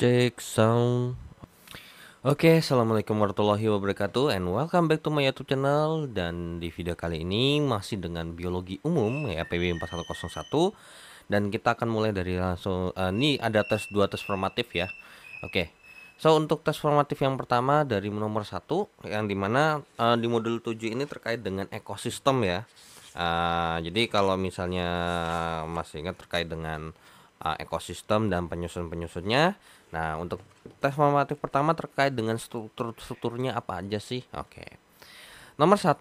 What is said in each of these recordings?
Cek sound. Oke, assalamualaikum warahmatullahi wabarakatuh, and welcome back to my YouTube channel. Dan di video kali ini masih dengan biologi umum ya, PB 4101. Dan kita akan mulai dari langsung. Ini ada dua tes formatif ya. Oke, so untuk tes formatif yang pertama dari nomor 1, yang dimana di modul 7 ini terkait dengan ekosistem ya. Jadi kalau misalnya masih ingat terkait dengan ekosistem dan penyusun-penyusunnya. Nah, untuk tes formatif pertama terkait dengan strukturnya apa aja sih? Oke. Nomor 1,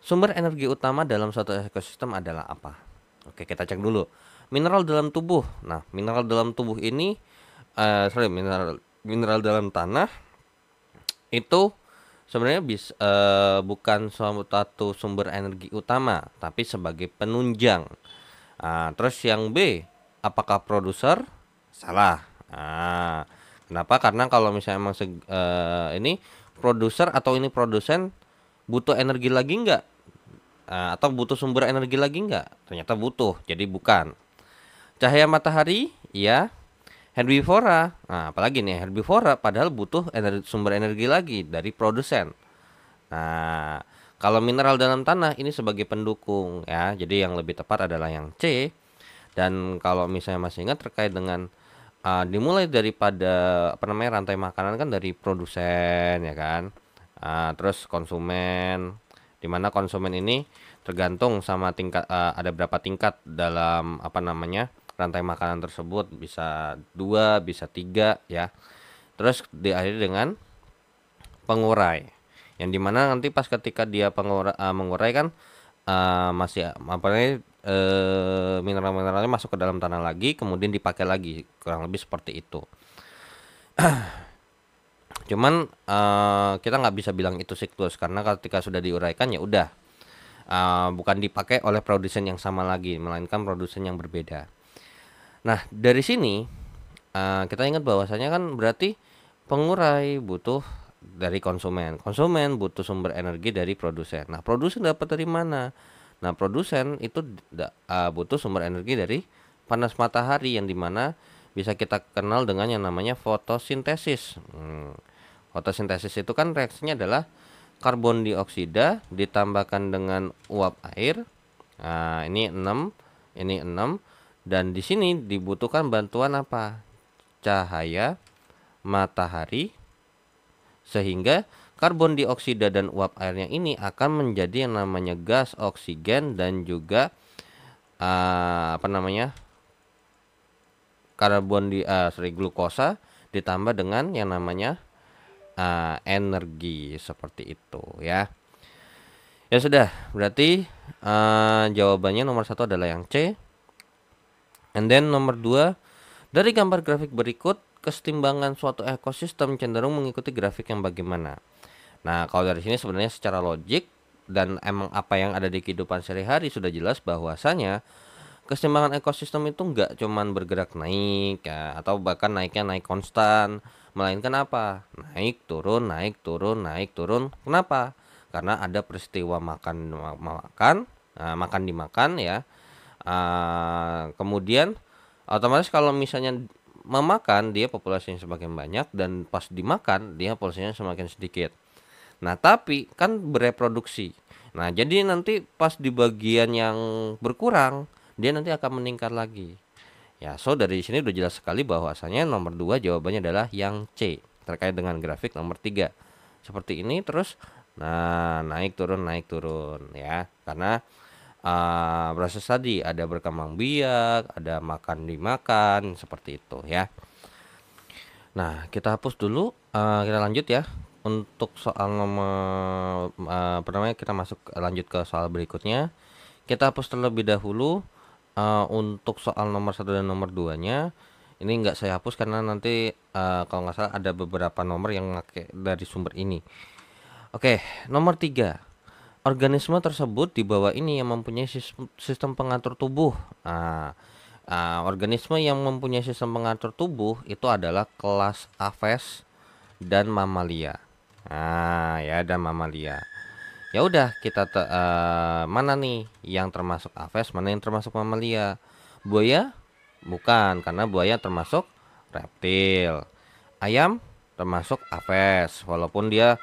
sumber energi utama dalam suatu ekosistem adalah apa? Oke, kita cek dulu. Mineral dalam tubuh. Nah, mineral dalam tubuh ini mineral dalam tanah itu sebenarnya bukan suatu sumber energi utama, tapi sebagai penunjang. Terus yang B, apakah produser? Salah. Kenapa? Karena kalau misalnya emang ini produser atau ini produsen butuh energi lagi nggak? Atau butuh sumber energi lagi nggak? Ternyata butuh, jadi bukan. Cahaya matahari, iya. Herbivora, nah apalagi nih herbivora, padahal butuh sumber energi lagi dari produsen. Nah, kalau mineral dalam tanah ini sebagai pendukung ya, jadi yang lebih tepat adalah yang C. Dan kalau misalnya masih ingat terkait dengan dimulai daripada apa namanya rantai makanan kan dari produsen ya kan, terus konsumen, dimana konsumen ini tergantung sama tingkat, ada berapa tingkat dalam apa namanya rantai makanan tersebut, bisa 2 bisa 3 ya. Terus diakhiri dengan pengurai, yang dimana nanti pas ketika dia mengurai kan masih apa namanya mineral-mineralnya masuk ke dalam tanah lagi, kemudian dipakai lagi, kurang lebih seperti itu. Cuman kita nggak bisa bilang itu siklus, karena ketika sudah diuraikan ya udah, bukan dipakai oleh produsen yang sama lagi, melainkan produsen yang berbeda. Nah, dari sini kita ingat bahwasanya kan berarti pengurai butuh dari konsumen, konsumen butuh sumber energi dari produsen. Nah, produsen dapat dari mana? Nah, produsen itu butuh sumber energi dari panas matahari, yang dimana bisa kita kenal dengan yang namanya fotosintesis. Fotosintesis itu kan reaksinya adalah karbon dioksida ditambahkan dengan uap air. Nah, ini 6, ini 6, dan di sini dibutuhkan bantuan apa? Cahaya matahari, sehingga karbon dioksida dan uap airnya ini akan menjadi yang namanya gas oksigen, dan juga apa namanya glukosa ditambah dengan yang namanya energi, seperti itu ya. Ya sudah, berarti jawabannya nomor 1 adalah yang C. And then nomor 2, dari gambar grafik berikut, kesetimbangan suatu ekosistem cenderung mengikuti grafik yang bagaimana? Nah, kalau dari sini sebenarnya secara logik dan emang apa yang ada di kehidupan sehari-hari sudah jelas bahwasanya keseimbangan ekosistem itu nggak cuman bergerak naik ya, atau bahkan naiknya naik konstan, melainkan apa? Naik turun, naik turun, naik turun. Kenapa? Karena ada peristiwa makan dimakan ya. Kemudian otomatis kalau misalnya memakan, dia populasinya semakin banyak, dan pas dimakan dia populasinya semakin sedikit. Nah, tapi kan bereproduksi. Nah, jadi nanti pas di bagian yang berkurang, dia nanti akan meningkat lagi. Ya, so dari sini udah jelas sekali bahwasanya nomor 2 jawabannya adalah yang C, terkait dengan grafik nomor 3. Seperti ini terus, nah naik turun ya. Karena proses tadi ada berkembang biak, ada makan dimakan, seperti itu ya. Nah, kita hapus dulu, kita lanjut ya. Untuk soal nomor pertama, kita lanjut ke soal berikutnya. Kita hapus terlebih dahulu untuk soal nomor 1 dan nomor 2-nya. Ini nggak saya hapus karena nanti kalau nggak salah ada beberapa nomor yang pakai dari sumber ini. Oke, nomor 3. Organisme tersebut di bawah ini yang mempunyai sistem pengatur tubuh. Organisme yang mempunyai sistem pengatur tubuh itu adalah kelas Aves dan mamalia. Ya, dan mamalia. Ya udah, kita mana nih yang termasuk Aves, mana yang termasuk mamalia? Buaya? Bukan, karena buaya termasuk reptil. Ayam termasuk aves, walaupun dia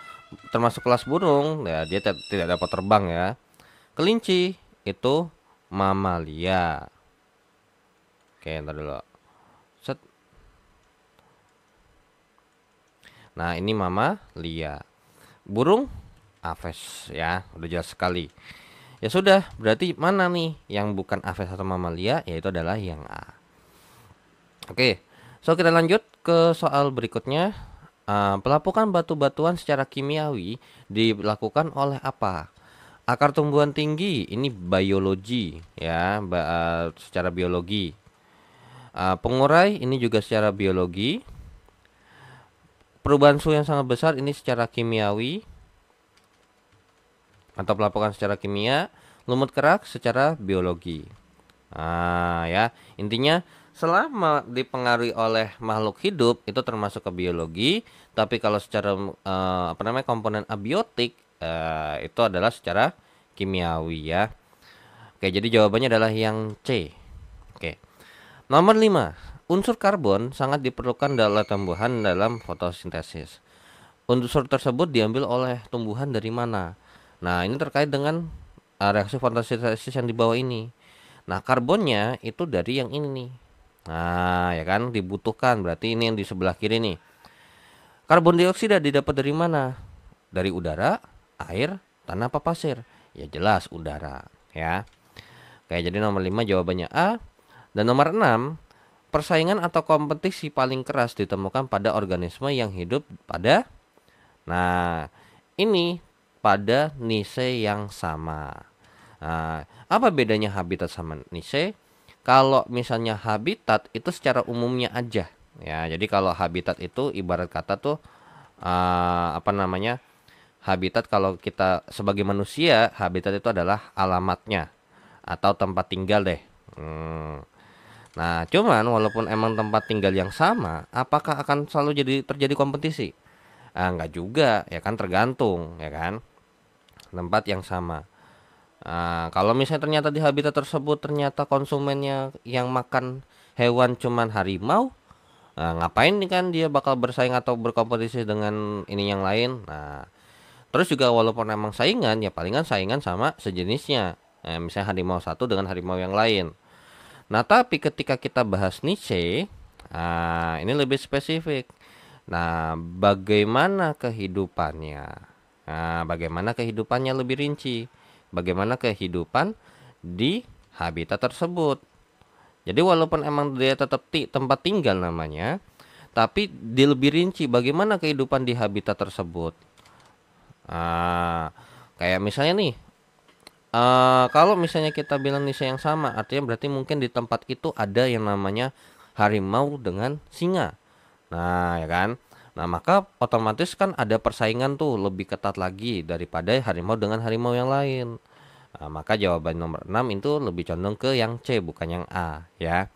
termasuk kelas burung, ya dia tidak dapat terbang ya. Kelinci itu mamalia. Oke, ntar dulu. Set. Nah, ini mamalia. Burung aves ya, udah jelas sekali. Ya sudah, berarti mana nih yang bukan aves atau mamalia? Yaitu adalah yang A. Oke, so kita lanjut ke soal berikutnya. Pelapukan batu-batuan secara kimiawi dilakukan oleh apa? Akar tumbuhan tinggi, ini biologi ya, secara biologi. Pengurai, ini juga secara biologi. Perubahan suhu yang sangat besar, ini secara kimiawi atau pelapukan secara kimia. Lumut kerak secara biologi. Ya, intinya selama dipengaruhi oleh makhluk hidup itu termasuk ke biologi, tapi kalau secara komponen abiotik itu adalah secara kimiawi ya. Oke, jadi jawabannya adalah yang C. Oke. Nomor 5. Unsur karbon sangat diperlukan dalam tumbuhan dalam fotosintesis. Unsur tersebut diambil oleh tumbuhan dari mana? Nah, ini terkait dengan reaksi fotosintesis yang di bawah ini. Nah, karbonnya itu dari yang ini nih. Nah, ya kan dibutuhkan. Berarti ini yang di sebelah kiri nih. Karbon dioksida didapat dari mana? Dari udara, air, tanah apa pasir? Ya jelas udara, ya. Oke, jadi nomor 5 jawabannya A. Dan nomor 6, persaingan atau kompetisi paling keras ditemukan pada organisme yang hidup pada. Nah, ini pada niche yang sama. Nah, apa bedanya habitat sama niche? Kalau misalnya habitat itu secara umumnya aja, ya. Jadi kalau habitat itu ibarat kata tuh habitat kalau kita sebagai manusia, habitat itu adalah alamatnya atau tempat tinggal deh. Nah, cuman walaupun emang tempat tinggal yang sama, apakah akan selalu terjadi kompetisi? Enggak juga, ya kan tergantung, ya kan tempat yang sama. Kalau misalnya ternyata di habitat tersebut ternyata konsumennya yang makan hewan cuman harimau, ngapain nih kan dia bakal bersaing atau berkompetisi dengan ini yang lain. Nah, terus juga walaupun emang saingan, ya palingan saingan sama sejenisnya. Misalnya harimau satu dengan harimau yang lain. Nah, tapi ketika kita bahas niche, ini lebih spesifik. Nah, bagaimana kehidupannya? Bagaimana kehidupannya lebih rinci? Bagaimana kehidupan di habitat tersebut? Jadi walaupun emang dia tetap tempat tinggal namanya, tapi di lebih rinci bagaimana kehidupan di habitat tersebut. Kayak misalnya nih, kalau misalnya kita bilang niche yang sama, artinya berarti mungkin di tempat itu ada yang namanya harimau dengan singa. Nah, ya kan? Nah, maka otomatis kan ada persaingan tuh lebih ketat lagi daripada harimau dengan harimau yang lain. Nah, maka jawaban nomor 6 itu lebih condong ke yang C bukan yang A ya.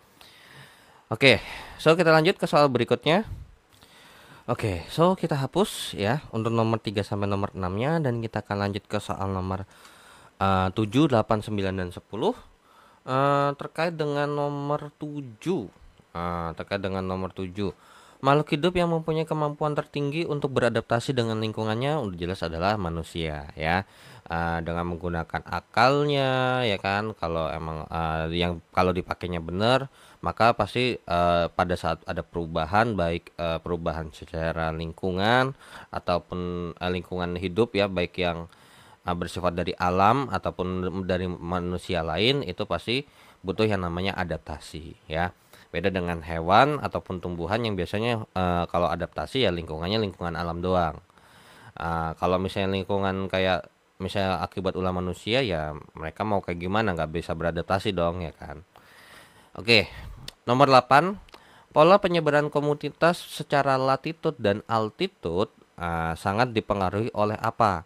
Oke, so kita lanjut ke soal berikutnya. Oke, so kita hapus ya untuk nomor 3 sampai nomor 6-nya dan kita akan lanjut ke soal nomor 7, 8, 9 dan 10. Terkait dengan nomor 7. Terkait dengan nomor 7. Makhluk hidup yang mempunyai kemampuan tertinggi untuk beradaptasi dengan lingkungannya udah jelas adalah manusia ya. Dengan menggunakan akalnya ya kan, kalau emang yang kalau dipakainya benar, maka pasti pada saat ada perubahan baik perubahan secara lingkungan ataupun lingkungan hidup ya, baik yang bersifat dari alam ataupun dari manusia lain, itu pasti butuh yang namanya adaptasi ya. Beda dengan hewan ataupun tumbuhan yang biasanya kalau adaptasi ya lingkungannya lingkungan alam doang. Kalau misalnya lingkungan kayak misalnya akibat ulah manusia, ya mereka mau kayak gimana, nggak bisa beradaptasi dong ya kan. Oke, nomor 8, pola penyebaran komunitas secara latitude dan altitude sangat dipengaruhi oleh apa?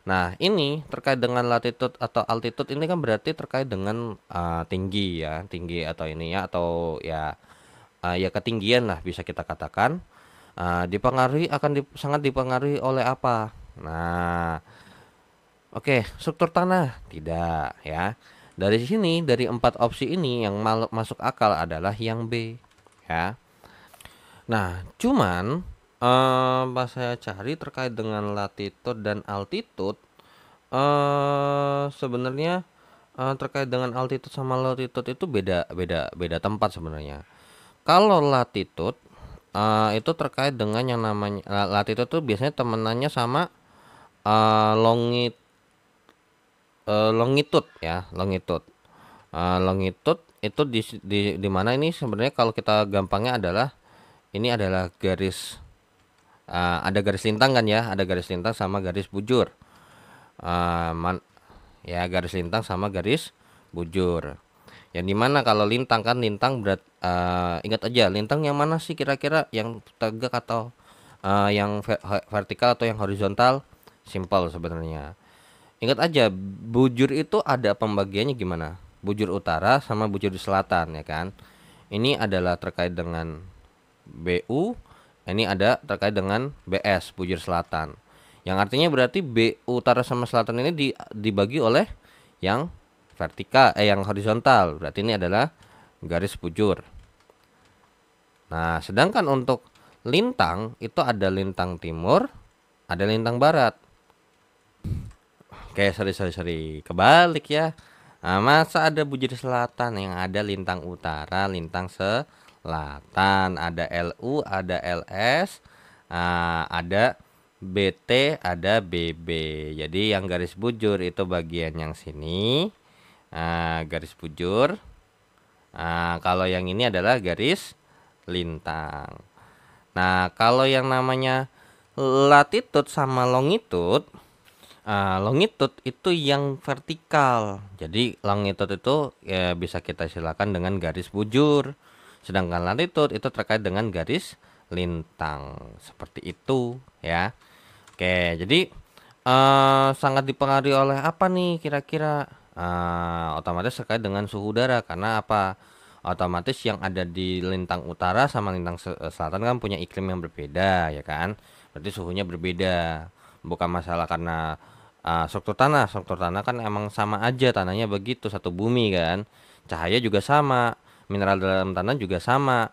Nah, ini terkait dengan latitude atau altitude ini kan berarti terkait dengan tinggi ya, tinggi atau ini ya, atau ya ya ketinggian lah bisa kita katakan. Dipengaruhi sangat dipengaruhi oleh apa? Nah, oke, struktur tanah tidak ya. Dari sini dari 4 opsi ini yang masuk akal adalah yang B ya. Nah, cuman pas saya cari terkait dengan latitude dan altitude, sebenarnya terkait dengan altitude sama longitude itu beda beda beda tempat sebenarnya. Kalau latitude itu terkait dengan yang namanya latitude tuh biasanya temenannya sama longit longitude ya, longitude. Longitude itu di mana ini sebenarnya kalau kita gampangnya adalah ini adalah garis ada garis lintang kan ya, ada garis lintang sama garis bujur. Eh, man- ya garis lintang sama garis bujur. Yang dimana kalau lintang kan lintang ingat aja lintang yang mana sih kira-kira yang tegak atau yang vertikal atau yang horizontal? Simple sebenarnya. Ingat aja bujur itu ada pembagiannya gimana? Bujur utara sama bujur selatan ya kan. Ini adalah terkait dengan BU, ini ada terkait dengan BS bujur selatan. Yang artinya berarti B utara sama selatan ini dibagi oleh yang vertikal yang horizontal. Berarti ini adalah garis bujur. Nah, sedangkan untuk lintang itu ada lintang timur, ada lintang barat. Kayak seri kebalik ya. Nah, masa ada bujur selatan yang ada lintang utara, lintang selatan, ada LU, ada LS, ada BT, ada BB. Jadi yang garis bujur itu bagian yang sini, garis bujur. Kalau yang ini adalah garis lintang. Nah, kalau yang namanya latitude sama longitude, longitude itu yang vertikal. Jadi longitude itu ya bisa kita silakan dengan garis bujur. Sedangkan latitude itu terkait dengan garis lintang. Seperti itu ya. Oke, jadi sangat dipengaruhi oleh apa nih kira-kira? Otomatis terkait dengan suhu udara karena apa? Otomatis yang ada di lintang utara sama lintang selatan kan punya iklim yang berbeda ya kan? Berarti suhunya berbeda. Bukan masalah karena struktur tanah kan emang sama aja tanahnya begitu satu bumi kan. Cahaya juga sama, mineral dalam tanah juga sama.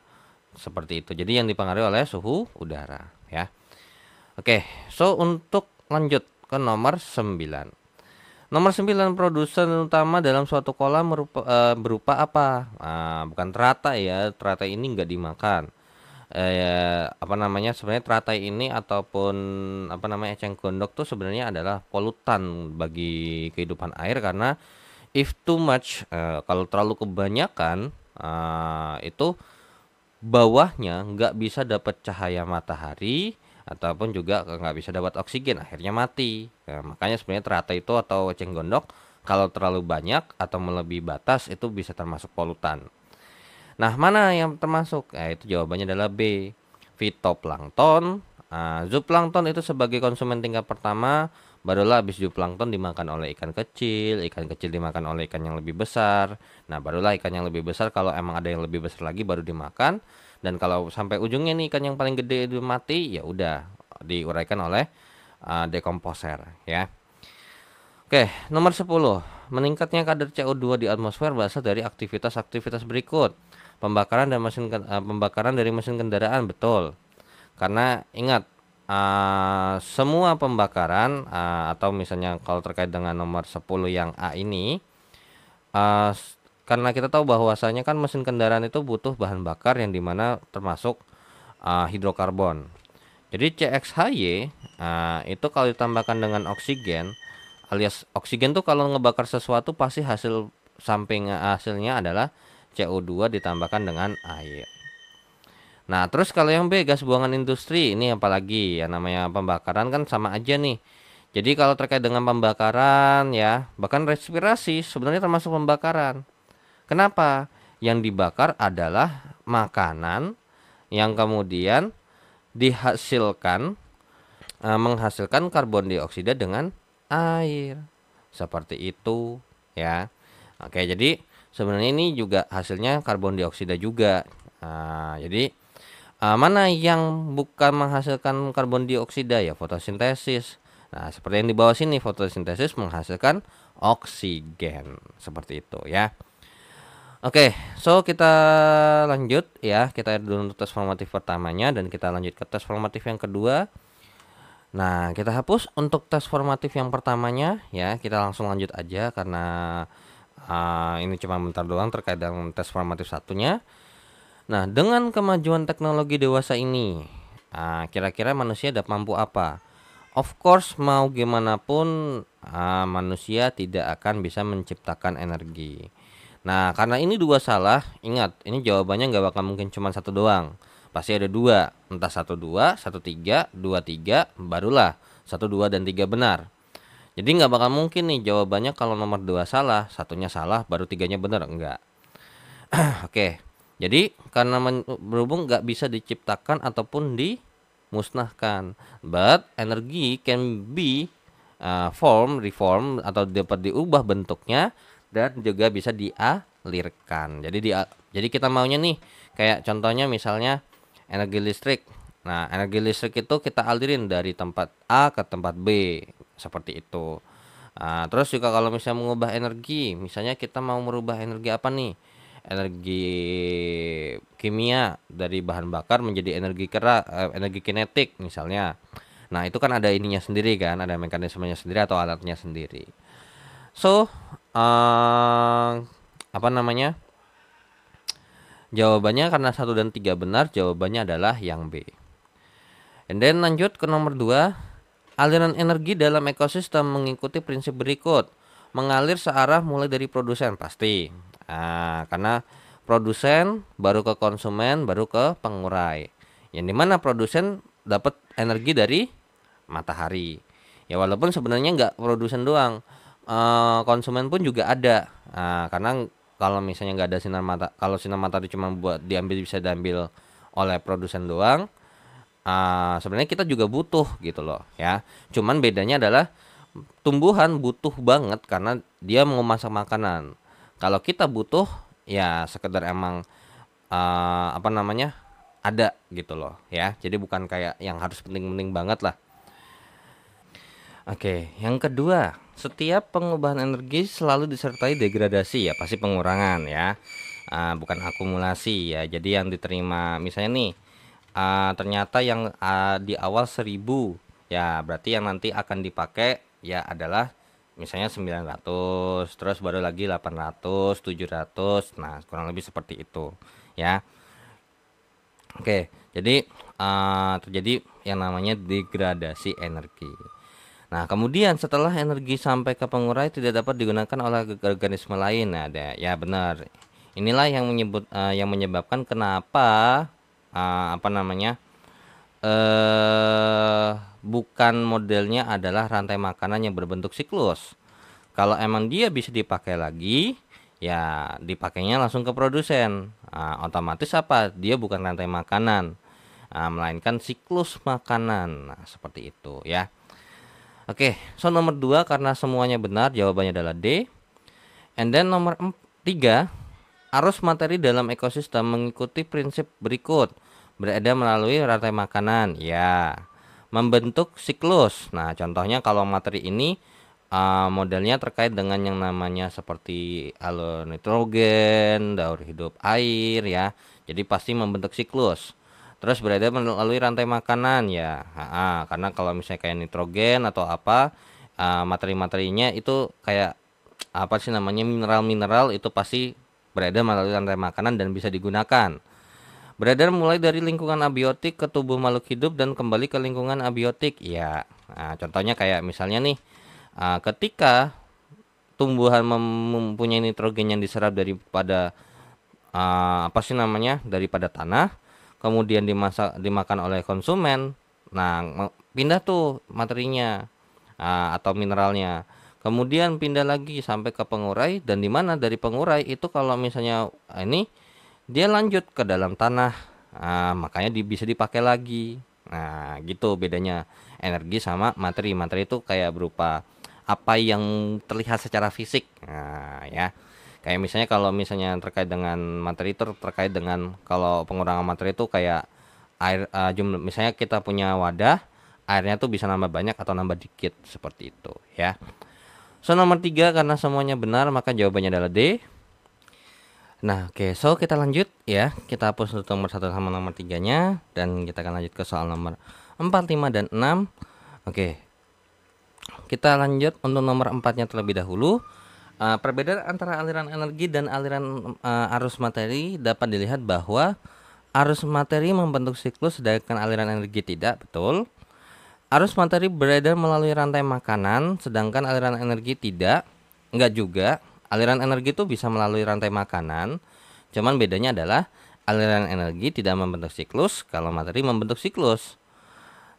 Seperti itu. Jadi yang dipengaruhi oleh suhu udara ya. Oke, so untuk lanjut ke nomor 9. Nomor 9 produsen utama dalam suatu kolam berupa apa? Bukan teratai ya, teratai ini nggak dimakan. Apa namanya sebenarnya teratai ini ataupun apa namanya eceng gondok tuh sebenarnya adalah polutan bagi kehidupan air karena if too much kalau terlalu kebanyakan itu bawahnya nggak bisa dapat cahaya matahari ataupun juga nggak bisa dapat oksigen akhirnya mati. Nah, makanya sebenarnya teratai itu atau eceng gondok kalau terlalu banyak atau melebihi batas itu bisa termasuk polutan. Nah, mana yang termasuk? Itu jawabannya adalah B. Fitoplankton. Zooplankton itu sebagai konsumen tingkat pertama, barulah habis zooplankton dimakan oleh ikan kecil dimakan oleh ikan yang lebih besar. Nah, barulah ikan yang lebih besar kalau emang ada yang lebih besar lagi baru dimakan. Dan kalau sampai ujungnya nih ikan yang paling gede itu mati, ya udah diuraikan oleh dekomposer ya. Oke, nomor 10. Meningkatnya kadar CO2 di atmosfer berasal dari aktivitas-aktivitas berikut. Pembakaran dari mesin kendaraan betul. Karena ingat semua pembakaran atau misalnya kalau terkait dengan nomor 10 yang A ini uh, karena kita tahu bahwasanya kan mesin kendaraan itu butuh bahan bakar yang dimana termasuk hidrokarbon. Jadi CXHY itu kalau ditambahkan dengan oksigen alias oksigen tuh kalau ngebakar sesuatu pasti hasilnya adalah CO2 ditambahkan dengan air. Nah, terus kalau yang B gas buangan industri ini apalagi ya namanya pembakaran kan sama aja nih. Jadi kalau terkait dengan pembakaran ya, bahkan respirasi sebenarnya termasuk pembakaran. Kenapa? Yang dibakar adalah makanan yang kemudian dihasilkan menghasilkan karbon dioksida dengan air. Seperti itu ya. Oke, jadi sebenarnya ini juga hasilnya karbon dioksida juga. Jadi mana yang bukan menghasilkan karbon dioksida ya fotosintesis. Nah, seperti yang di bawah sini fotosintesis menghasilkan oksigen. Seperti itu ya. Oke, so kita lanjut ya. Kita dulu untuk tes formatif pertamanya dan kita lanjut ke tes formatif yang kedua. Nah, kita hapus untuk tes formatif yang pertamanya ya. Kita langsung lanjut aja karena ini cuma bentar doang terkait dengan tes formatif satunya. Nah, dengan kemajuan teknologi dewasa ini, kira-kira manusia dapat mampu apa? Of course, mau gimana pun manusia tidak akan bisa menciptakan energi. Nah, karena ini dua salah, ingat, ini jawabannya nggak bakal mungkin cuma satu doang. Pasti ada dua, entah satu dua, satu tiga, barulah satu dua dan tiga benar. Jadi nggak bakal mungkin nih jawabannya kalau nomor dua salah, satunya salah, baru tiganya benar, enggak. Oke, jadi karena berhubung nggak bisa diciptakan ataupun dimusnahkan, but energi can be reform atau dapat diubah bentuknya dan juga bisa dialirkan. Jadi kita maunya nih, kayak contohnya misalnya energi listrik. Nah, energi listrik itu kita alirin dari tempat A ke tempat B seperti itu. Terus juga kalau misalnya mengubah energi, misalnya kita mau merubah energi apa nih? Energi kimia dari bahan bakar menjadi energi kinetik misalnya. Nah, itu kan ada ininya sendiri kan, ada mekanismenya sendiri atau alatnya sendiri. So, apa namanya? Jawabannya karena satu dan tiga benar, jawabannya adalah yang B. And then lanjut ke nomor 2. Aliran energi dalam ekosistem mengikuti prinsip berikut. Mengalir searah mulai dari produsen pasti. Karena produsen baru ke konsumen baru ke pengurai. Yang dimana produsen dapat energi dari matahari. Ya walaupun sebenarnya nggak produsen doang, konsumen pun juga ada. Karena kalau misalnya nggak ada sinar mata, kalau sinar matahari cuma buat bisa diambil oleh produsen doang, sebenarnya kita juga butuh gitu loh ya. Cuman bedanya adalah tumbuhan butuh banget karena dia mau masak makanan. Kalau kita butuh ya sekedar emang apa namanya ada gitu loh ya. Jadi bukan kayak yang harus penting-penting banget lah. Oke, yang kedua, setiap pengubahan energi selalu disertai degradasi ya, pasti pengurangan ya, bukan akumulasi ya. Jadi yang diterima misalnya nih, ternyata yang di awal 1000 ya, berarti yang nanti akan dipakai ya adalah misalnya 900, terus baru lagi 800, 700, nah kurang lebih seperti itu ya. Oke, jadi terjadi yang namanya degradasi energi. Nah, kemudian setelah energi sampai ke pengurai tidak dapat digunakan oleh organisme lain. Nah, ya benar. Inilah yang menyebabkan kenapa apa namanya? Bukan modelnya adalah rantai makanan yang berbentuk siklus. Kalau emang dia bisa dipakai lagi, ya dipakainya langsung ke produsen. Otomatis apa? Dia bukan rantai makanan, melainkan siklus makanan. Nah, seperti itu ya. Oke, so nomor 2 karena semuanya benar, jawabannya adalah D. And then nomor 3, arus materi dalam ekosistem mengikuti prinsip berikut. Beredar melalui rantai makanan, ya. Membentuk siklus. Nah, contohnya kalau materi ini modelnya terkait dengan yang namanya seperti alur nitrogen, daur hidup air ya. Jadi pasti membentuk siklus. Terus beredar melalui rantai makanan ya. Karena kalau misalnya kayak nitrogen atau apa, materi-materinya itu kayak apa sih namanya, mineral-mineral, itu pasti beredar melalui rantai makanan dan bisa digunakan. Beredar mulai dari lingkungan abiotik ke tubuh makhluk hidup dan kembali ke lingkungan abiotik ya. Contohnya kayak misalnya nih, ketika tumbuhan mempunyai nitrogen yang diserap daripada apa sih namanya, daripada tanah, kemudian dimakan oleh konsumen, nah pindah tuh materinya atau mineralnya, kemudian pindah lagi sampai ke pengurai, dan dimana dari pengurai itu kalau misalnya ini dia lanjut ke dalam tanah, makanya bisa dipakai lagi. Nah gitu bedanya energi sama materi. Materi itu kayak berupa apa yang terlihat secara fisik, nah ya. Kayak misalnya kalau misalnya terkait dengan materi itu terkait dengan kalau pengurangan materi itu kayak air, jumlah misalnya kita punya wadah, airnya tuh bisa nambah banyak atau nambah dikit seperti itu ya. So nomor 3 karena semuanya benar maka jawabannya adalah D. Nah, oke, so kita lanjut ya. Kita hapus untuk nomor 1 sama nomor 3-nya dan kita akan lanjut ke soal nomor 4, 5 dan 6. Oke. Kita lanjut untuk nomor 4-nya terlebih dahulu. Perbedaan antara aliran energi dan aliran arus materi dapat dilihat bahwa arus materi membentuk siklus sedangkan aliran energi tidak, betul. Arus materi beredar melalui rantai makanan sedangkan aliran energi tidak. Enggak juga. Aliran energi itu bisa melalui rantai makanan. Cuman bedanya adalah aliran energi tidak membentuk siklus kalau materi membentuk siklus.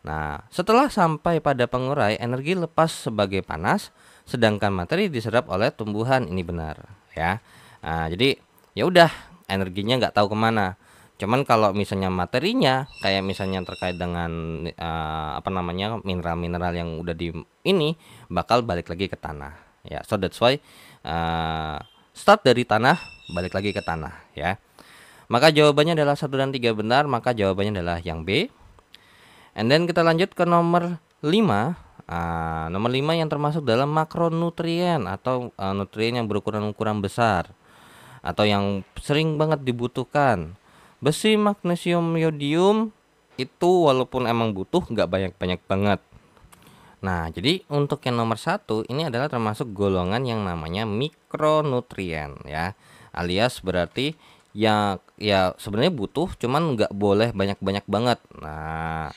Nah, setelah sampai pada pengurai, energi lepas sebagai panas, sedangkan materi diserap oleh tumbuhan. Ini benar, ya. Nah, jadi ya udah, energinya nggak tahu kemana. Cuman kalau misalnya materinya, kayak misalnya terkait dengan apa namanya, mineral-mineral yang udah di ini, bakal balik lagi ke tanah. Ya, so that's why start dari tanah, balik lagi ke tanah, ya. Maka jawabannya adalah 1 dan 3 benar, maka jawabannya adalah yang B. And then kita lanjut ke nomor 5. Nomor 5 yang termasuk dalam makronutrien atau nutrien yang berukuran besar atau yang sering banget dibutuhkan. Besi, magnesium, yodium itu walaupun emang butuh nggak banyak-banyak banget. Nah, jadi untuk yang nomor 1 ini adalah termasuk golongan yang namanya mikronutrien, ya. Alias berarti ya sebenarnya butuh, cuman nggak boleh banyak-banyak banget. Nah,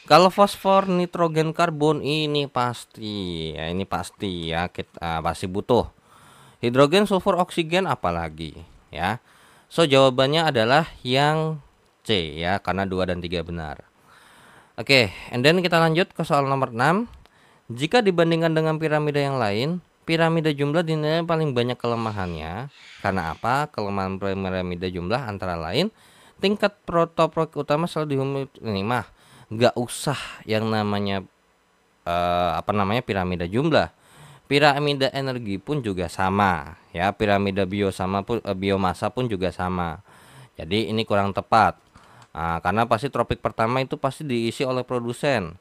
kalau fosfor, nitrogen, karbon ini pasti ya kita pasti butuh. Hidrogen, sulfur, oksigen apalagi, ya. So jawabannya adalah yang C, ya, karena 2 dan 3 benar. Oke, and then kita lanjut ke soal nomor 6. Jika dibandingkan dengan piramida yang lain, piramida jumlah dinilai paling banyak kelemahannya. Karena apa? Kelemahan piramida jumlah antara lain tingkat protopropik utama selalu dihuni. Ini mah nggak usah yang namanya piramida jumlah. Piramida energi pun juga sama, ya. Piramida biomasa pun juga sama. Jadi ini kurang tepat. Karena pasti tropik pertama itu pasti diisi oleh produsen.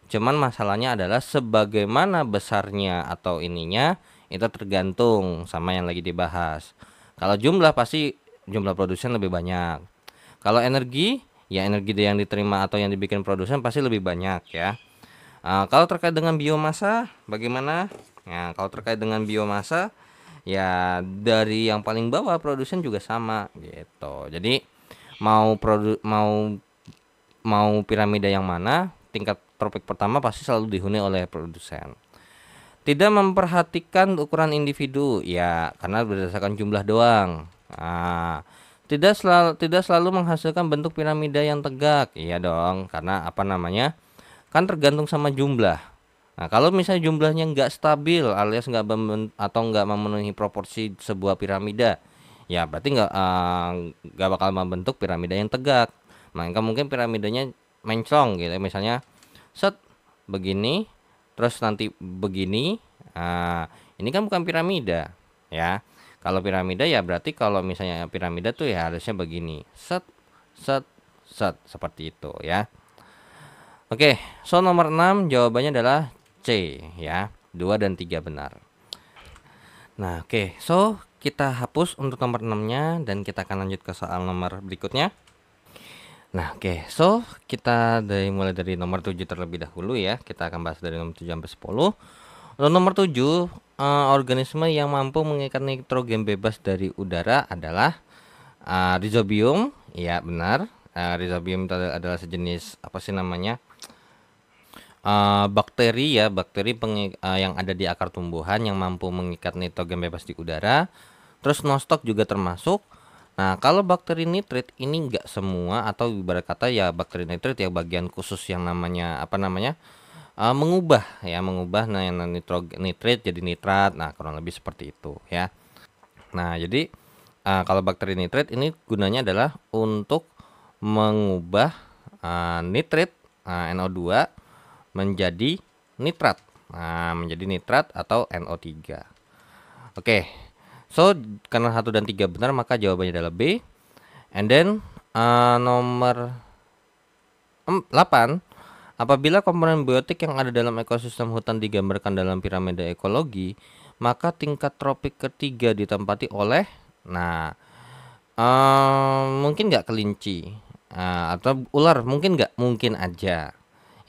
Cuman masalahnya adalah sebagaimana besarnya atau ininya itu tergantung sama yang lagi dibahas. Kalau jumlah pasti jumlah produsen lebih banyak. Kalau energi, ya energi yang diterima atau yang dibikin produsen pasti lebih banyak, ya. Kalau terkait dengan biomasa bagaimana? Nah, kalau terkait dengan biomasa ya dari yang paling bawah produsen juga sama gitu. Jadi mau piramida yang mana, tingkat tropik pertama pasti selalu dihuni oleh produsen. Tidak memperhatikan ukuran individu, ya karena berdasarkan jumlah doang. Tidak selalu menghasilkan bentuk piramida yang tegak, iya dong, karena kan tergantung sama jumlah. Nah, kalau misalnya jumlahnya nggak stabil alias nggak memenuhi proporsi sebuah piramida, ya berarti nggak bakal membentuk piramida yang tegak. Maka mungkin piramidanya mencong gitu, misalnya set begini, terus nanti begini. Ini kan bukan piramida, ya. Kalau piramida ya berarti kalau misalnya piramida tuh ya harusnya begini, set set set seperti itu, ya. Oke, so nomor 6 jawabannya adalah C, ya. 2 dan 3 benar. Nah, oke, so kita hapus untuk nomor 6-nya dan kita akan lanjut ke soal nomor berikutnya. Nah, oke, so kita mulai dari nomor 7 terlebih dahulu, ya. Kita akan bahas dari nomor 7 sampai 10. Untuk nomor 7, organisme yang mampu mengikat nitrogen bebas dari udara adalah Rhizobium. Ya, benar. Rhizobium itu adalah sejenis apa sih namanya? Bakteri, ya, yang ada di akar tumbuhan yang mampu mengikat nitrogen bebas di udara. Terus nostoc juga termasuk. Nah, kalau bakteri nitrit ini enggak semua, atau ibarat kata ya bakteri nitrit ya bagian khusus yang namanya mengubah yang nitrit jadi nitrat. Nah, kurang lebih seperti itu, ya. Nah, jadi kalau bakteri nitrit ini gunanya adalah untuk mengubah nitrit NO2 menjadi nitrat. Menjadi nitrat atau NO3. Oke. So, karena 1 dan 3 benar, maka jawabannya adalah B. And then nomor 8, apabila komponen biotik yang ada dalam ekosistem hutan digambarkan dalam piramida ekologi, maka tingkat tropik ketiga ditempati oleh Mungkin nggak kelinci, atau ular mungkin nggak, mungkin aja.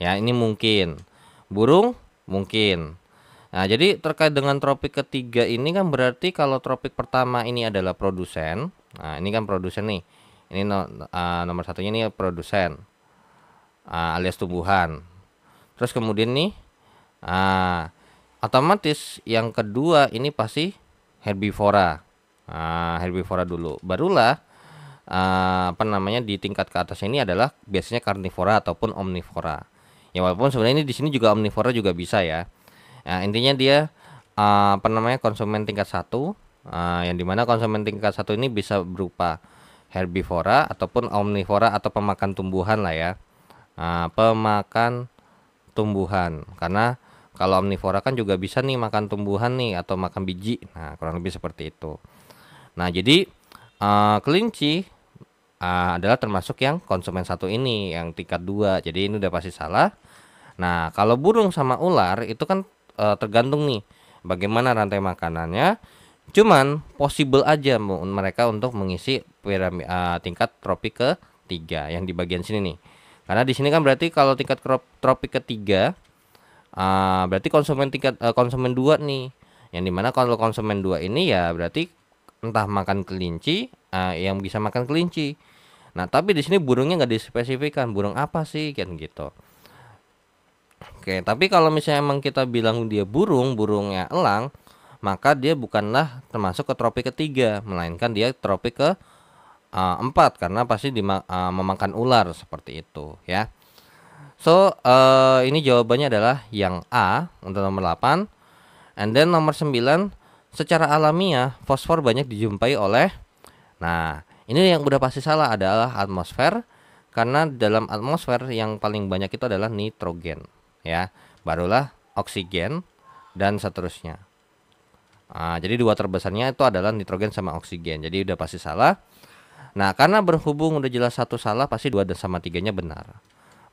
Ya, ini mungkin. Burung mungkin. Nah, jadi terkait dengan tropik ketiga ini kan berarti kalau tropik pertama ini adalah produsen. Nah, ini kan produsen nih. Ini nomor satunya ini produsen, alias tumbuhan. Terus kemudian nih, ah, otomatis yang kedua ini pasti herbivora. Herbivora dulu. Barulah apa namanya di tingkat ke atas ini adalah biasanya karnivora ataupun omnivora. Ya walaupun sebenarnya ini di sini juga omnivora juga bisa ya. Nah, intinya dia apa namanya konsumen tingkat satu, yang dimana konsumen tingkat satu ini bisa berupa herbivora ataupun omnivora atau pemakan tumbuhan lah ya. Pemakan tumbuhan, karena kalau omnivora kan juga bisa nih makan tumbuhan nih atau makan biji. Nah, kurang lebih seperti itu. Nah, jadi kelinci adalah termasuk yang konsumen satu ini, yang tingkat dua. Jadi ini udah pasti salah. Nah, kalau burung sama ular itu kan tergantung nih bagaimana rantai makanannya. Cuman possible aja mereka untuk mengisi tingkat tropik ketiga yang di bagian sini nih. Karena di sini kan berarti kalau tingkat tropik ketiga, berarti konsumen dua nih. Yang dimana kalau konsumen dua ini ya berarti entah makan kelinci, yang bisa makan kelinci. Nah, tapi di sini burungnya nggak dispesifikan burung apa sih kan gitu. Oke, tapi kalau misalnya emang kita bilang dia burungnya elang, maka dia bukanlah termasuk ke tropik ketiga, melainkan dia tropik ke empat, karena pasti memakan ular seperti itu ya. So, ini jawabannya adalah yang A untuk nomor 8. And then nomor 9, secara alamiah fosfor banyak dijumpai oleh. Nah, ini yang udah pasti salah adalah atmosfer, karena dalam atmosfer yang paling banyak itu adalah nitrogen ya, barulah oksigen dan seterusnya. Jadi dua terbesarnya itu adalah nitrogen sama oksigen, jadi udah pasti salah. Nah, karena berhubung udah jelas satu salah, pasti 2 dan sama 3-nya benar.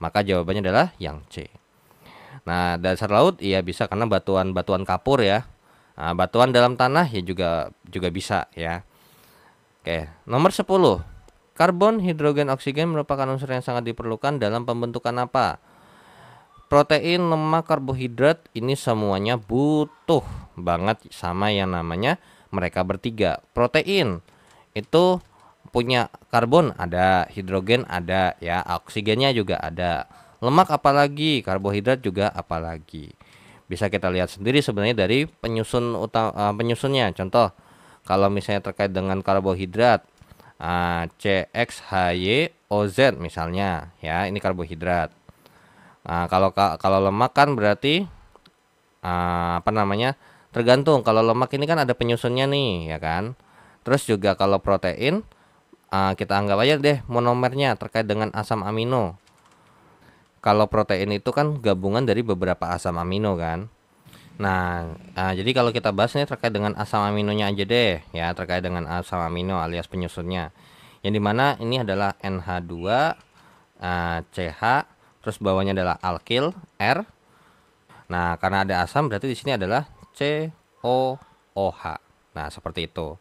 Maka jawabannya adalah yang C. Nah, dasar laut iya bisa karena batuan kapur ya. Batuan dalam tanah ya juga bisa ya. Oke, nomor 10. Karbon, hidrogen, oksigen merupakan unsur yang sangat diperlukan dalam pembentukan apa? Protein, lemak, karbohidrat ini semuanya butuh banget sama yang namanya mereka bertiga. Protein itu punya karbon ada, hidrogen ada ya, oksigennya juga ada. Lemak apalagi, karbohidrat juga apalagi. Bisa kita lihat sendiri sebenarnya dari penyusunnya. Contoh, kalau misalnya terkait dengan karbohidrat, CXHYOZ misalnya ya, ini karbohidrat. Kalau lemak kan berarti apa namanya? Tergantung. Kalau lemak ini kan ada penyusunnya nih ya kan. Terus juga kalau protein, kita anggap aja deh monomernya terkait dengan asam amino. Kalau protein itu kan gabungan dari beberapa asam amino kan. Nah, jadi kalau kita bahas nih terkait dengan asam aminonya aja deh ya, terkait dengan asam amino alias penyusunnya. Yang dimana ini adalah NH2, CH, terus bawahnya adalah alkil R. Nah, karena ada asam berarti di sini adalah COOH. Nah, seperti itu.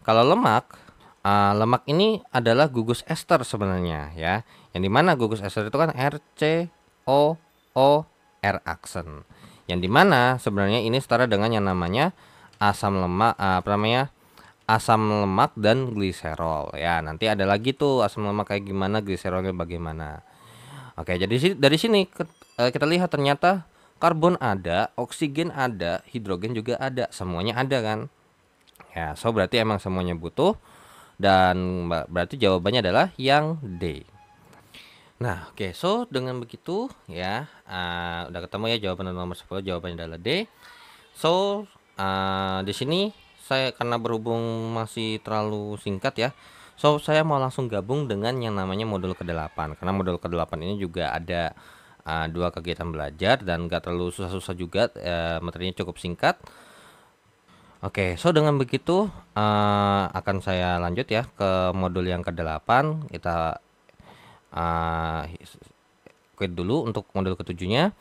Kalau lemak ini adalah gugus ester sebenarnya ya. Yang dimana gugus ester itu kan RCOO aksen. Yang dimana sebenarnya ini setara dengan yang namanya asam lemak, asam lemak dan gliserol ya. Nanti ada lagi tuh asam lemak kayak gimana, gliserolnya bagaimana. Oke, jadi dari sini kita lihat ternyata karbon ada, oksigen ada, hidrogen juga ada, semuanya ada kan. Ya, so berarti emang semuanya butuh. Dan berarti jawabannya adalah yang D. Nah, oke, so dengan begitu ya, udah ketemu ya jawaban nomor 10, jawabannya adalah D. So, di sini saya karena berhubung masih terlalu singkat ya. So, saya mau langsung gabung dengan yang namanya modul ke-8. Karena modul ke-8 ini juga ada 2 kegiatan belajar dan gak terlalu susah-susah juga, materinya cukup singkat. Oke, so dengan begitu akan saya lanjut ya ke modul yang ke-8. Kita quit dulu untuk modul ke-7-nya.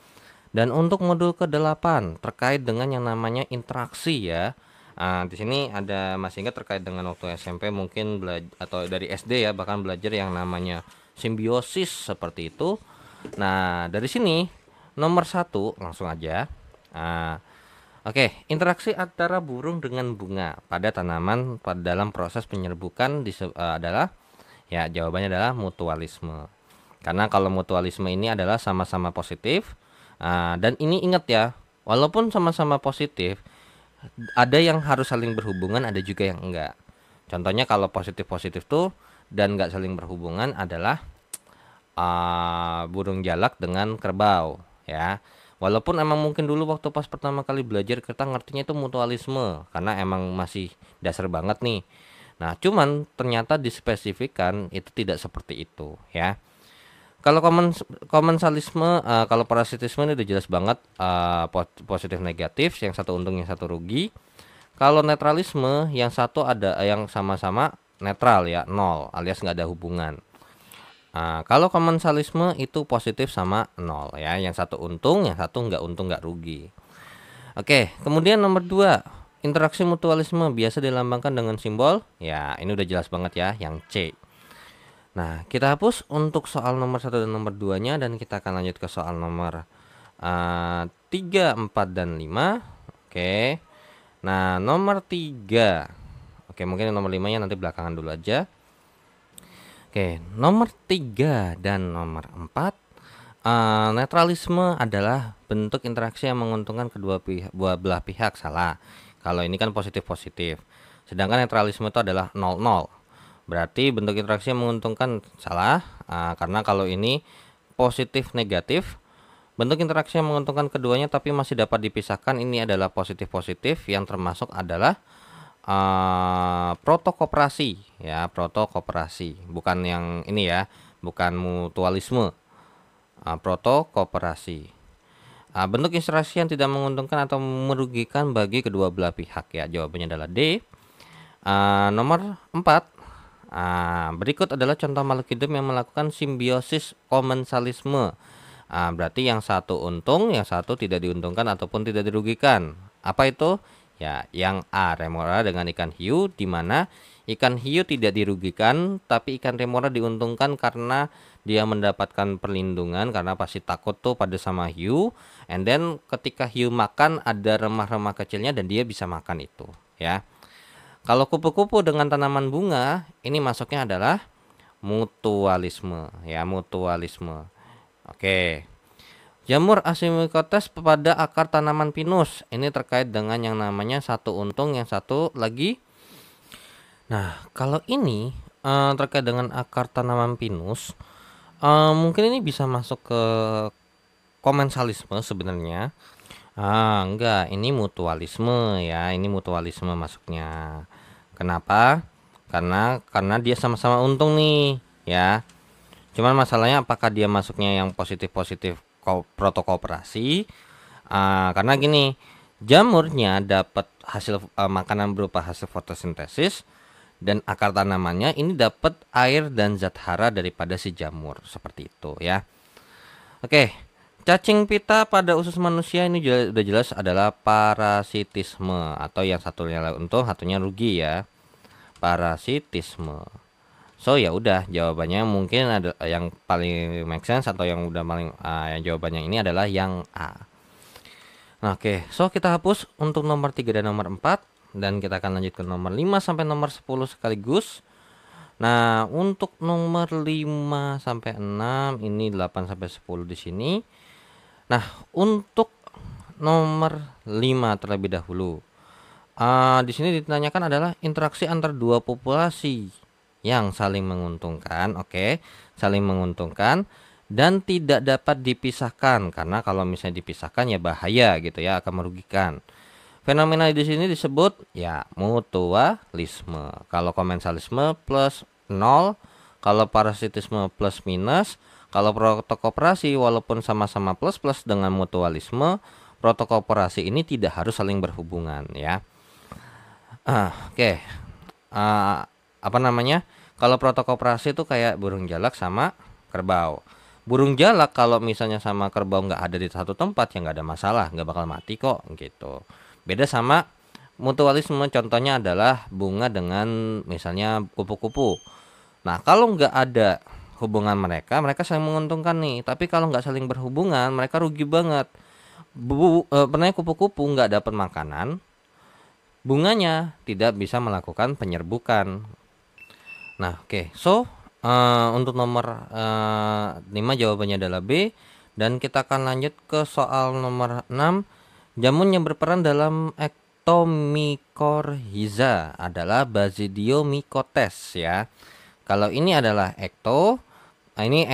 Dan untuk modul ke-8 terkait dengan yang namanya interaksi ya, Di sini ada masih ingat terkait dengan waktu SMP mungkin atau dari SD ya, bahkan belajar yang namanya simbiosis seperti itu. Nah, dari sini nomor satu langsung aja. Nah, oke, interaksi antara burung dengan bunga pada tanaman pada dalam proses penyerbukan adalah ya jawabannya adalah mutualisme. Karena kalau mutualisme ini adalah sama-sama positif. Dan ini ingat ya, walaupun sama-sama positif, ada yang harus saling berhubungan, ada juga yang enggak. Contohnya kalau positif-positif tuh dan enggak saling berhubungan adalah burung jalak dengan kerbau ya. Walaupun emang mungkin dulu waktu pas pertama kali belajar kita ngertinya itu mutualisme karena emang masih dasar banget nih. Nah, cuman ternyata dispesifikkan itu tidak seperti itu ya. Kalau komensalisme, kalau parasitisme ini udah jelas banget positif negatif, yang satu untung yang satu rugi. Kalau netralisme yang satu ada yang sama-sama netral ya, nol alias nggak ada hubungan. Kalau komensalisme itu positif sama nol ya, yang satu untung, yang satu nggak untung nggak rugi. Oke, kemudian nomor 2, interaksi mutualisme biasa dilambangkan dengan simbol ya, ini udah jelas banget ya, yang C. Nah, kita hapus untuk soal nomor 1 dan nomor 2-nya dan kita akan lanjut ke soal nomor 3, 4, dan 5. Oke. Nah, nomor 3. Oke, mungkin nomor 5-nya nanti belakangan dulu aja. Oke, nomor 3 dan nomor 4. Netralisme adalah bentuk interaksi yang menguntungkan kedua belah pihak. Salah. Kalau ini kan positif-positif. Sedangkan netralisme itu adalah 0-0. Berarti bentuk interaksi yang menguntungkan. Salah. Karena kalau ini positif negatif, bentuk interaksi yang menguntungkan keduanya tapi masih dapat dipisahkan, ini adalah positif-positif, yang termasuk adalah protokoperasi ya, protokoperasi, bukan yang ini ya, bukan mutualisme. Protokoperasi. Bentuk interaksi yang tidak menguntungkan atau merugikan bagi kedua belah pihak ya, jawabannya adalah D. Nomor 4. Berikut adalah contoh makhluk hidup yang melakukan simbiosis komensalisme. Berarti yang satu untung, yang satu tidak diuntungkan ataupun tidak dirugikan. Apa itu? Ya, yang A, remora dengan ikan hiu, di mana ikan hiu tidak dirugikan, tapi ikan remora diuntungkan karena dia mendapatkan perlindungan karena pasti takut tuh pada sama hiu. And then ketika hiu makan ada remah-remah kecilnya dan dia bisa makan itu, ya. Kalau kupu-kupu dengan tanaman bunga, ini masuknya adalah mutualisme ya, mutualisme. Oke. Jamur Asimycotes pada akar tanaman pinus. Ini terkait dengan yang namanya satu untung, yang satu lagi. Nah, kalau ini terkait dengan akar tanaman pinus, mungkin ini bisa masuk ke komensalisme sebenarnya. Enggak, ini mutualisme ya, ini mutualisme masuknya. Kenapa? Karena dia sama-sama untung nih, ya. Cuman masalahnya apakah dia masuknya yang positif-positif protokooperasi? Karena gini, jamurnya dapat hasil makanan berupa hasil fotosintesis dan akar tanamannya ini dapat air dan zat hara daripada si jamur, seperti itu ya. Oke. Cacing pita pada usus manusia ini udah jelas adalah parasitisme, atau yang satunya untung, satunya rugi ya. Parasitisme. So ya udah, jawabannya mungkin ada yang paling make sense atau yang udah paling yang jawabannya ini adalah yang A. Nah, oke. So kita hapus untuk nomor 3 dan nomor 4 dan kita akan lanjut ke nomor 5 sampai nomor 10 sekaligus. Nah, untuk nomor 5 sampai 6 ini 8 sampai 10 di sini. Nah, untuk nomor 5 terlebih dahulu. Di sini ditanyakan adalah interaksi antar dua populasi yang saling menguntungkan, oke, saling menguntungkan dan tidak dapat dipisahkan, karena kalau misalnya dipisahkan ya bahaya gitu ya, akan merugikan. Fenomena di sini disebut ya mutualisme. Kalau komensalisme plus 0, kalau parasitisme plus minus. Kalau protokooperasi walaupun sama-sama plus-plus dengan mutualisme, protokooperasi ini tidak harus saling berhubungan ya. Oke. Apa namanya? Kalau protokooperasi itu kayak burung jalak sama kerbau. Burung jalak kalau misalnya sama kerbau nggak ada di satu tempat ya nggak ada masalah, nggak bakal mati kok gitu. Beda sama Mutualisme contohnya adalah bunga dengan misalnya kupu-kupu. Nah, kalau nggak ada hubungan mereka, mereka saling menguntungkan nih. Tapi kalau nggak saling berhubungan, mereka rugi banget. Pernah kupu-kupu nggak dapat makanan, bunganya tidak bisa melakukan penyerbukan. Nah, oke. So, untuk nomor 5 jawabannya adalah B. Dan kita akan lanjut ke soal nomor 6. Jamun yang berperan dalam ektomykorrhiza adalah Basidiomycotes ya. Kalau ini adalah ini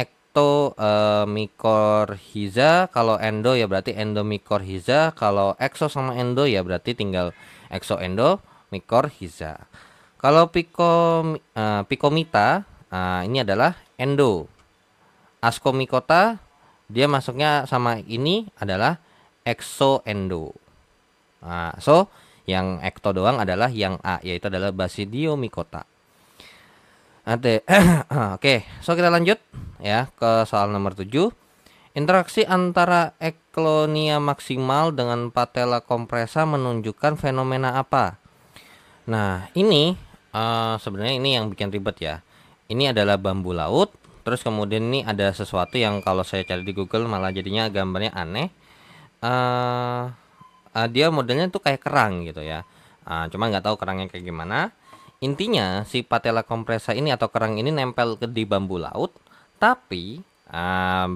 mycorrhiza. Kalau endo ya berarti endomycorrhiza. Kalau exo sama endo ya berarti tinggal exoendomycorrhiza. Kalau Picomyta ini adalah endo. Ascomycota dia masuknya sama ini adalah exoendo. So yang ekto doang adalah yang A, yaitu adalah Basidiomycota. Oke, so kita lanjut ya ke soal nomor 7. Interaksi antara eklonia maksimal dengan patella compressa menunjukkan fenomena apa? Nah, ini sebenarnya ini yang bikin ribet ya. Ini adalah bambu laut. Terus kemudian ini ada sesuatu yang kalau saya cari di Google malah jadinya gambarnya aneh. Dia modelnya tuh kayak kerang gitu ya. Cuma nggak tahu kerangnya kayak gimana. Intinya si patella compressa ini atau kerang ini nempel di bambu laut, tapi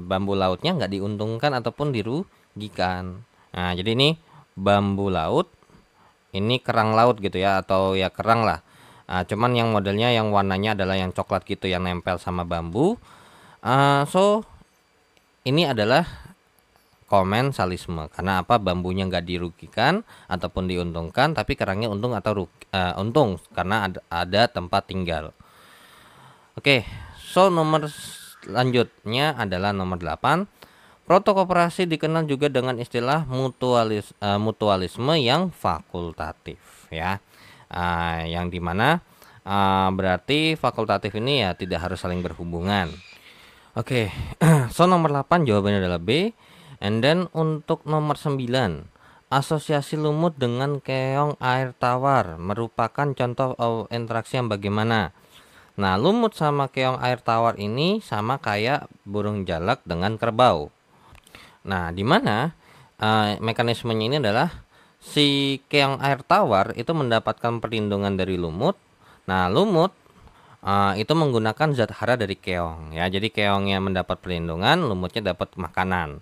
bambu lautnya nggak diuntungkan ataupun dirugikan. Nah, jadi ini bambu laut, ini kerang laut gitu ya, atau ya kerang lah. Cuman yang modelnya yang warnanya adalah yang coklat gitu yang nempel sama bambu. So ini adalah komensalisme karena apa, bambunya nggak dirugikan ataupun diuntungkan, tapi kerangnya untung atau untung karena ada tempat tinggal. Oke, so nomor selanjutnya adalah nomor 8. Protokoperasi dikenal juga dengan istilah mutualisme yang fakultatif ya. Yang dimana berarti fakultatif ini ya tidak harus saling berhubungan. Oke, so nomor 8 jawabannya adalah B. And then untuk nomor 9, asosiasi lumut dengan keong air tawar merupakan contoh interaksi yang bagaimana? Nah, lumut sama keong air tawar ini sama kayak burung jalak dengan kerbau. Nah, di mana mekanismenya ini adalah si keong air tawar itu mendapatkan perlindungan dari lumut. Nah, lumut itu menggunakan zat hara dari keong ya. Jadi keongnya mendapat perlindungan, lumutnya dapat makanan.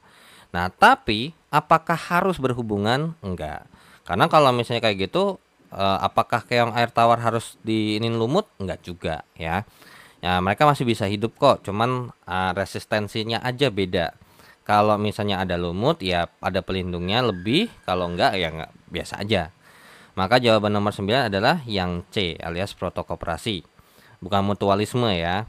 Nah, tapi apakah harus berhubungan? Enggak. Karena kalau misalnya kayak gitu, apakah keong air tawar harus diinin lumut? Enggak juga ya. Ya, mereka masih bisa hidup kok, cuman resistensinya aja beda. Kalau misalnya ada lumut ya ada pelindungnya lebih, kalau enggak ya enggak, biasa aja. Maka jawaban nomor 9 adalah yang C alias protokoperasi. Bukan mutualisme ya.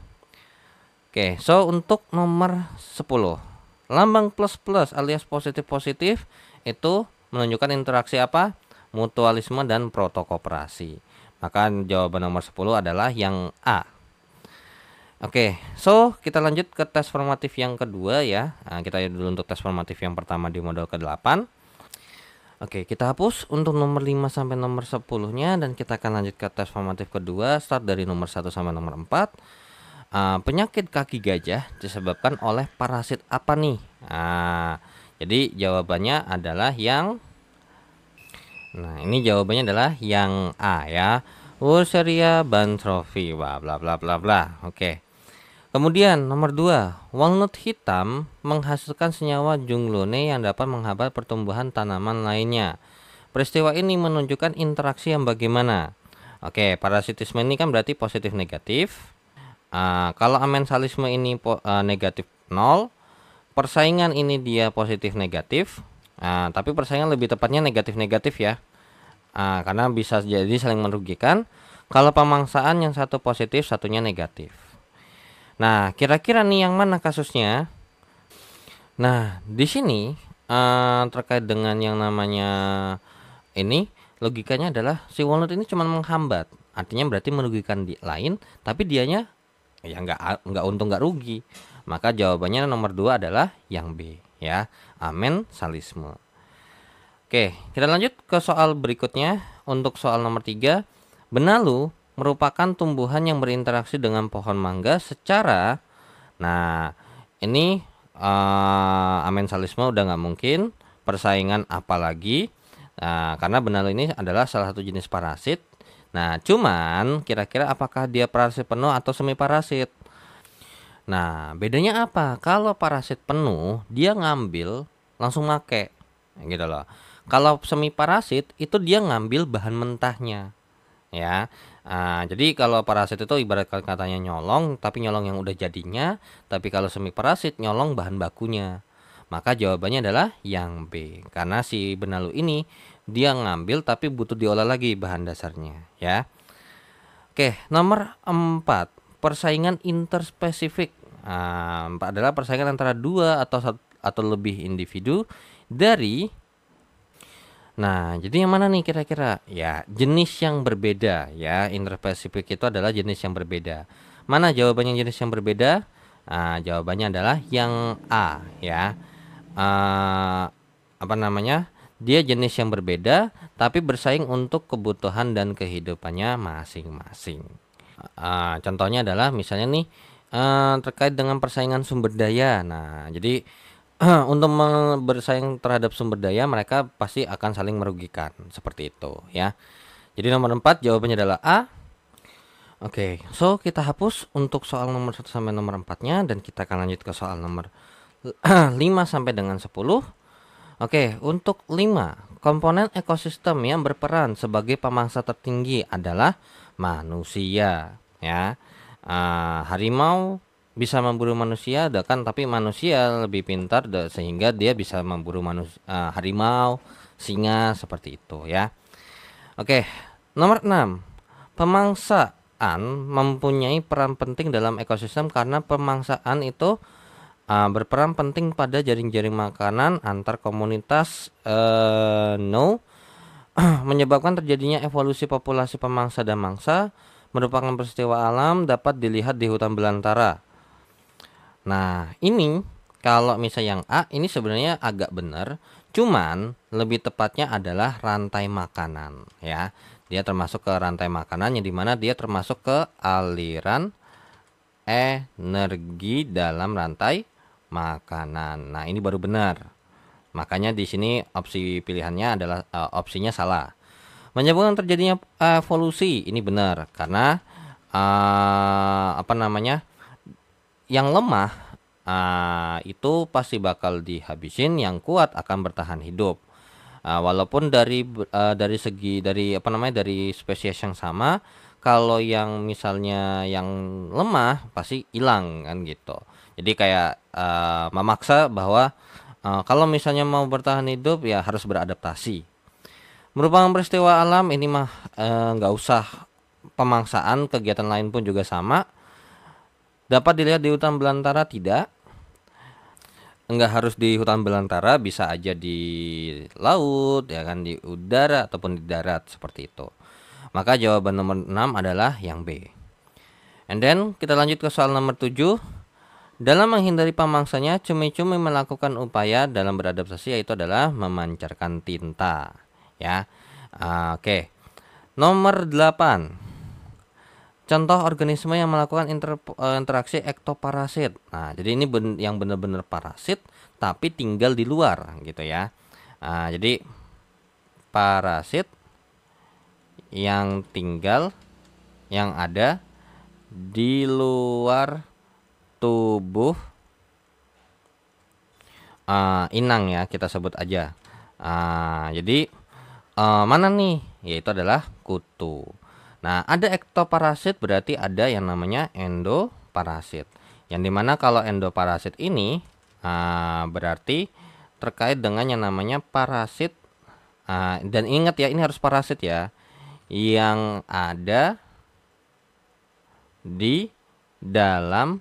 Oke, so untuk nomor 10. Lambang plus plus alias positif-positif itu menunjukkan interaksi apa? Mutualisme dan protokoperasi. Maka jawaban nomor 10 adalah yang A. Oke, so kita lanjut ke tes formatif yang kedua ya. Kita dulu untuk tes formatif yang pertama di modul ke-8. Oke, kita hapus untuk nomor 5 sampai nomor 10-nya dan kita akan lanjut ke tes formatif kedua, start dari nomor 1 sampai nomor 4. Penyakit kaki gajah disebabkan oleh parasit apa nih? Jadi jawabannya adalah ini jawabannya adalah yang A ya. Wolseria bantrofi, bla bla bla bla bla. Oke. Kemudian nomor 2, walnut hitam menghasilkan senyawa junglone yang dapat menghambat pertumbuhan tanaman lainnya. Peristiwa ini menunjukkan interaksi yang bagaimana? Oke, parasitisme ini kan berarti positif negatif. Kalau amensalisme ini negatif 0, persaingan ini dia positif negatif. Tapi persaingan lebih tepatnya negatif-negatif ya. Karena bisa jadi saling merugikan. Kalau pemangsaan yang satu positif, satunya negatif. Nah, kira-kira nih yang mana kasusnya? Nah, di sini terkait dengan yang namanya ini, logikanya adalah si walnut ini cuma menghambat. Artinya berarti merugikan lain, tapi dianya ya nggak untung nggak rugi. Maka jawabannya nomor 2 adalah yang B ya, amensalisme. Oke, kita lanjut ke soal berikutnya. Untuk soal nomor 3, benalu merupakan tumbuhan yang berinteraksi dengan pohon mangga secara. Nah, ini amensalisme udah nggak mungkin, persaingan apalagi. Nah, karena benalu ini adalah salah satu jenis parasit. Nah, cuman kira-kira apakah dia parasit penuh atau semi parasit? Nah, bedanya apa? Kalau parasit penuh, dia ngambil langsung make, gitu loh. Kalau semi parasit itu dia ngambil bahan mentahnya, ya. Jadi kalau parasit itu ibarat katanya nyolong, tapi nyolong yang udah jadinya. Tapi kalau semi parasit nyolong bahan bakunya. Maka jawabannya adalah yang B. Karena si benalu ini dia ngambil tapi butuh diolah lagi bahan dasarnya, ya. Oke, nomor 4, persaingan interspesifik. Adalah persaingan antara dua atau lebih individu dari. Nah, jadi yang mana nih kira-kira? Ya, jenis yang berbeda ya. Interspesifik itu adalah jenis yang berbeda. Mana jawabannya jenis yang berbeda? Jawabannya adalah yang A ya. Apa namanya? Dia jenis yang berbeda tapi bersaing untuk kebutuhan dan kehidupannya masing-masing. Contohnya adalah misalnya nih terkait dengan persaingan sumber daya. Nah, jadi untuk bersaing terhadap sumber daya mereka pasti akan saling merugikan seperti itu ya. Jadi nomor 4 jawabannya adalah A. Oke, so kita hapus untuk soal nomor 1 sampai nomor 4-nya dan kita akan lanjut ke soal nomor 5 sampai dengan 10. Oke, untuk 5, komponen ekosistem yang berperan sebagai pemangsa tertinggi adalah manusia ya. Harimau bisa memburu manusia, tapi manusia lebih pintar sehingga dia bisa memburu harimau, singa seperti itu ya. Oke, nomor 6, pemangsaan mempunyai peran penting dalam ekosistem karena pemangsaan itu berperan penting pada jaring-jaring makanan antar komunitas menyebabkan terjadinya evolusi populasi pemangsa dan mangsa, merupakan peristiwa alam dapat dilihat di hutan belantara. Nah, ini kalau misalnya yang A ini sebenarnya agak benar, cuman lebih tepatnya adalah rantai makanan ya. Dia termasuk ke rantai makanan yang dimana dia termasuk ke aliran energi dalam rantai makanan. Nah, ini baru benar. Makanya di sini opsi pilihannya adalah opsinya salah. Menyebabkan terjadinya evolusi ini benar karena yang lemah itu pasti bakal dihabisin, yang kuat akan bertahan hidup. Walaupun dari spesies yang sama, kalau yang misalnya yang lemah pasti hilang kan gitu. Jadi kayak memaksa bahwa kalau misalnya mau bertahan hidup ya harus beradaptasi. Merupakan peristiwa alam ini mah nggak usah pemangsaan, kegiatan lain pun juga sama. Dapat dilihat di hutan belantara tidak? Enggak harus di hutan belantara, bisa aja di laut, ya kan, di udara ataupun di darat seperti itu. Maka jawaban nomor 6 adalah yang B. And then kita lanjut ke soal nomor 7. Dalam menghindari pemangsanya, cumi-cumi melakukan upaya dalam beradaptasi yaitu adalah memancarkan tinta, ya. Oke. Nomor 8. Contoh organisme yang melakukan interaksi ektoparasit. Nah, jadi ini yang benar-benar parasit tapi tinggal di luar gitu ya. Jadi parasit yang ada di luar tubuh inang ya, kita sebut aja. Jadi mana nih? Yaitu adalah kutu. Nah, ada ektoparasit berarti ada yang namanya endoparasit. Yang dimana kalau endoparasit ini berarti terkait dengan yang namanya parasit. Dan ingat ya, ini harus parasit ya, yang ada di dalam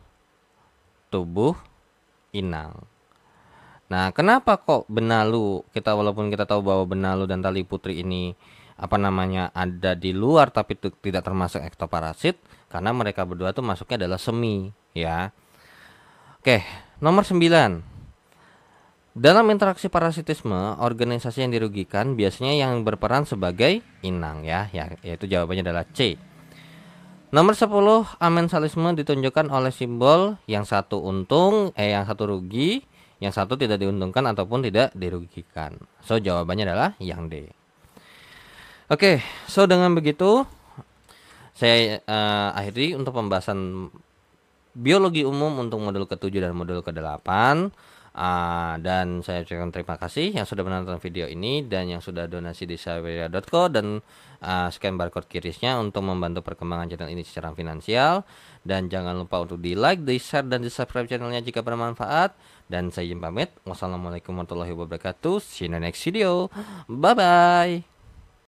tubuh inang. Nah, kenapa kok benalu, walaupun kita tahu bahwa benalu dan tali putri ini ada di luar tapi tidak termasuk ektoparasit, karena mereka berdua tuh masuknya adalah semi ya. Oke, nomor 9. Dalam interaksi parasitisme, organisasi yang dirugikan biasanya yang berperan sebagai inang yaitu jawabannya adalah C. Nomor 10, amensalisme ditunjukkan oleh simbol yang satu untung, yang satu rugi, yang satu tidak diuntungkan ataupun tidak dirugikan. So jawabannya adalah yang D. Oke, so dengan begitu saya akhiri untuk pembahasan biologi umum untuk modul ke-7 dan modul ke-8. Dan saya ucapkan terima kasih yang sudah menonton video ini dan yang sudah donasi di saweria.co dan scan barcode kirisnya untuk membantu perkembangan channel ini secara finansial. Dan jangan lupa untuk di like, di share, dan di subscribe channelnya jika bermanfaat. Dan saya izin pamit. Wassalamualaikum warahmatullahi wabarakatuh. See you in the next video. Bye bye.